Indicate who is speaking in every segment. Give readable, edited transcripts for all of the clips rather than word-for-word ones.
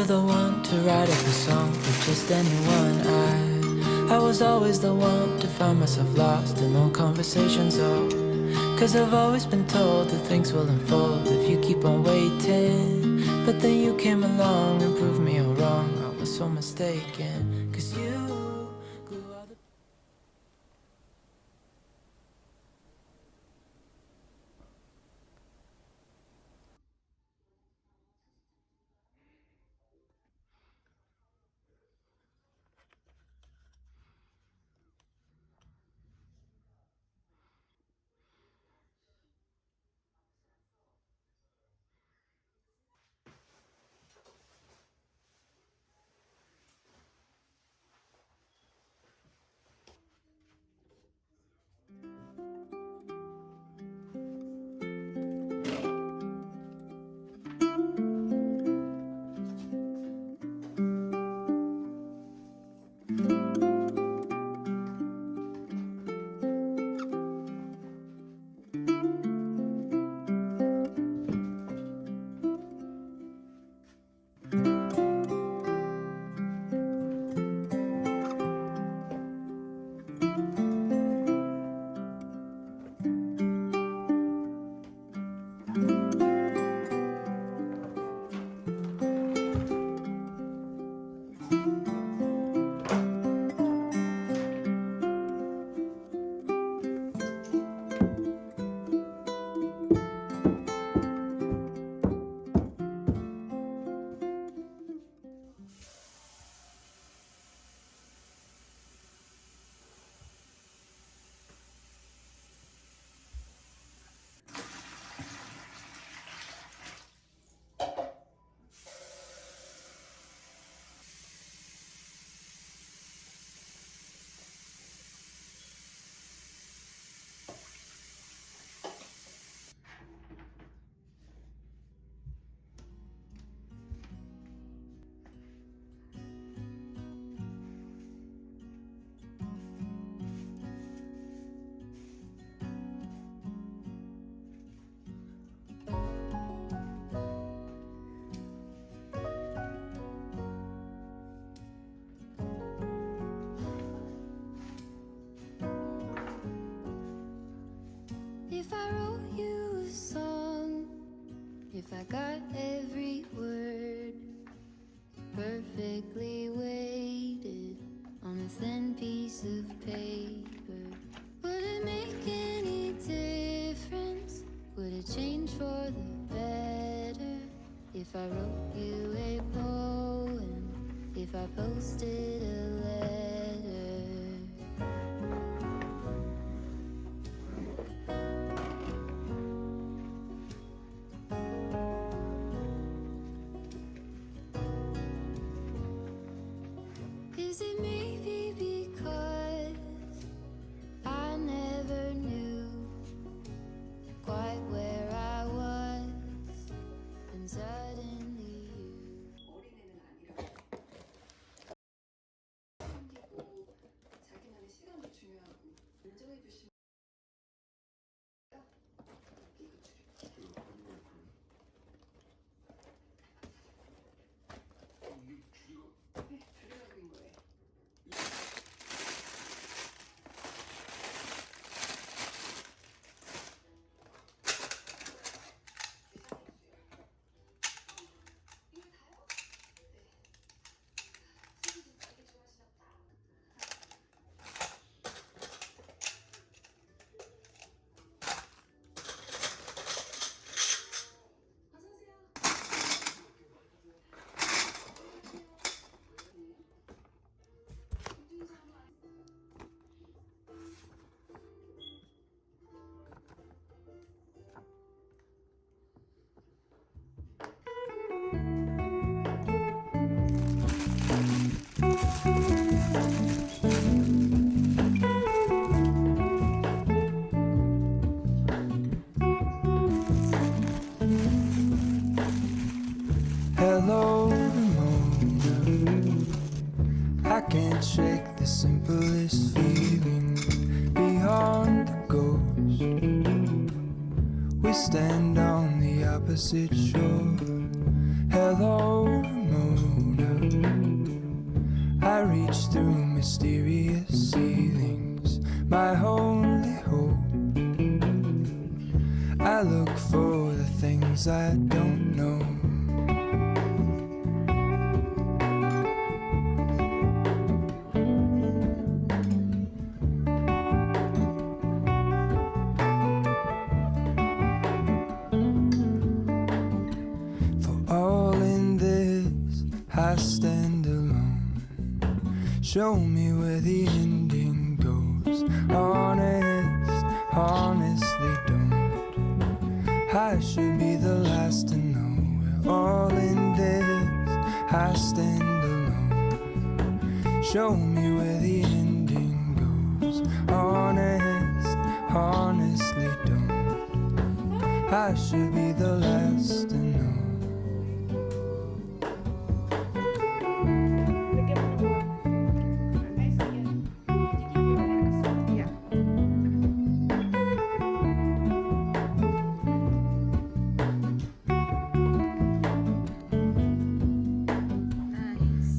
Speaker 1: never the one to write up a song for just anyone. I was always the one to find myself lost in long conversations. Oh, 'cause I've always been told that things will unfold if you keep on waiting. But then you came along and proved me all wrong. I was so mistaken, 'cause you glue all the
Speaker 2: If I wrote you a song, if I got every word perfectly weighted on a thin piece of paper, would it make any difference? Would it change for the better? If I wrote you a poem, if I posted a letter? Is it maybe because I never knew quite where I was, and suddenly you.
Speaker 3: 어린애는 아니라고 챙기고 자기만의 시간도 중요하고 인정해 주시면 이거 줄여. 네, 줄여라 그린 거예요.
Speaker 1: hello moon. I can't shake the simplest feeling beyond the ghost. We stand on the opposite shore. Hello moon. I reach through mysterious ceilings, my only hope. I look for the things I don't know. For all in this, I stand alone. Show me where the ending goes. Honest, honestly don't. I should be the last to know. We're all in this, I stand alone. Show me where the ending goes. Honest, honestly don't. I should be the last to know.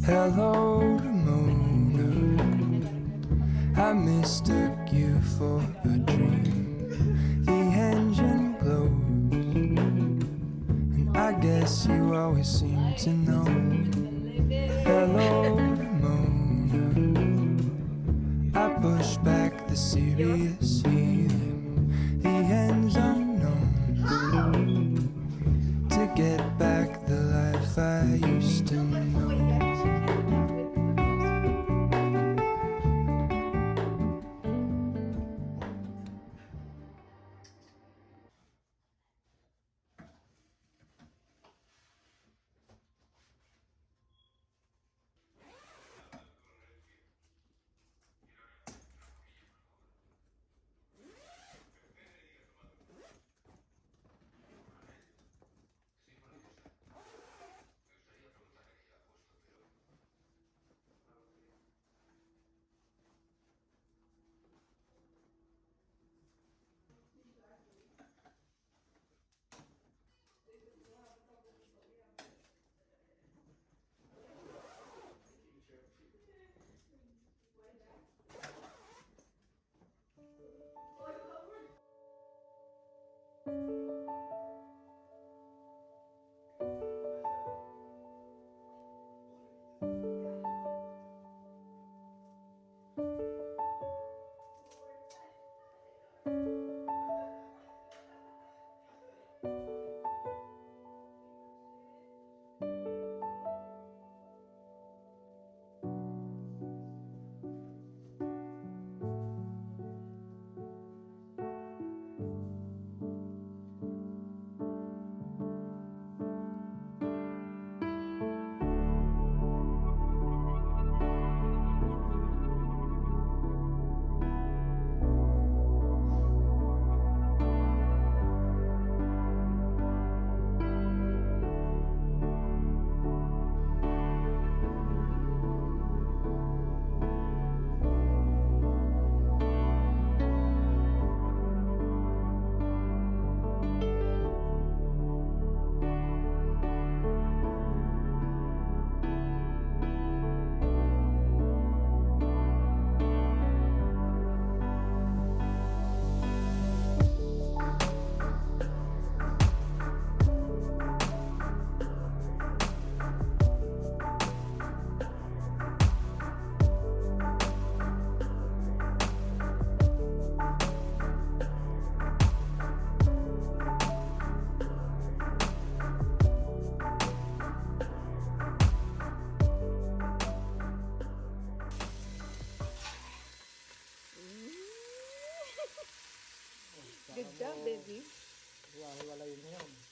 Speaker 1: Hello to Mona, I mistook you for a dream. The engine glows, and I guess you always seem to know. Hello to Mona, I push back the serious feeling. The end's unknown, to get back the life I used to know.
Speaker 4: Good job, baby.
Speaker 5: Hiwa-hiwalayin mo yun.